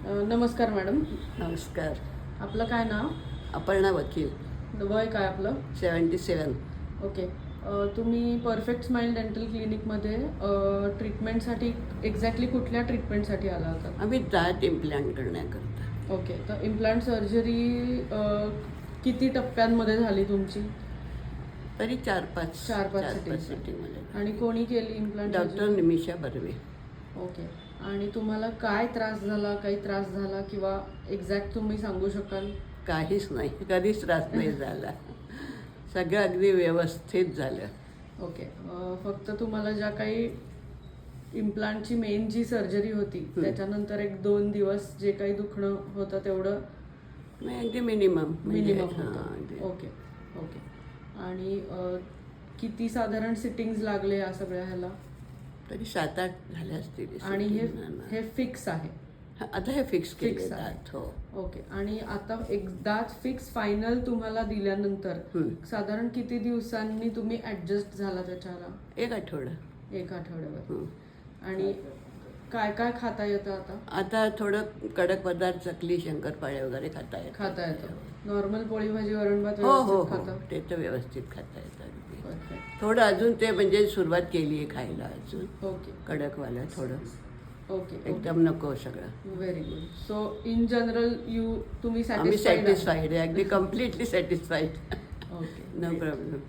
नमस्कार मॅडम. नमस्कार. आपलं काय नाव? अपर्णा वकील. वय काय आपलं? 77. ओके. तुम्ही परफेक्ट स्माइल डेंटल क्लिनिकमध्ये ट्रीटमेंटसाठी एक्झॅक्टली कुठल्या ट्रीटमेंटसाठी आला होता? आम्ही दात इम्प्लांट करण्याकरता. ओके. तर इम्प्लांट सर्जरी किती टप्प्यांमध्ये झाली तुमची? तरी 4-5 4-5 सिटीमध्ये. आणि कोणी केली implant? Doctor Nimisha Barve. Okay. आणि तुम्हाला काय त्रास झाला, काही त्रास झाला किंवा एक्झॅक्ट तुम्ही सांगू शकाल? काहीच नाही, कधीच त्रास नाही झाला. सगळं अगदी व्यवस्थित झालं. ओके. फक्त तुम्हाला ज्या काही इम्प्लांटची मेन जी सर्जरी होती त्याच्यानंतर 1-2 दिवस जे काही दुखणं होतं तेवढं नाही, अगदी मिनिमम होतं. Okay okay. आणि किती साधारण सिटिंग्स लागले या सगळ्या ह्याला? तरी 7-8 झाल्या असतील. आणि हे फिक्स आहे? आता हे फिक्स फिक्स केले. हो. ओके. आणि आता एकदाच फिक्स फायनल तुम्हाला दिल्यानंतर साधारण किती दिवसांनी तुम्ही ऍडजस्ट झाला त्याच्याला? 1 आठवडा. 1 आठवड्यावर. आणि काय काय खाता येतं आता? आता थोडं कडक पदार्थ, चकली, शंकरपाळे वगैरे खाता येतं. नॉर्मल पोळी भाजी वरण भात हो हो खाता? हो, ते तर व्यवस्थित खाता येतं अगदी. परफेक्ट. थोडं अजून ते म्हणजे सुरुवात केली आहे खायला अजून. ओके कडकवालं थोडं. ओके. एकदम नको सगळं. Very good. So in general तुम्ही आम्ही सॅटिस्फाईड आहे, अगदी completely satisfied. Okay. No problem.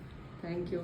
Thank you.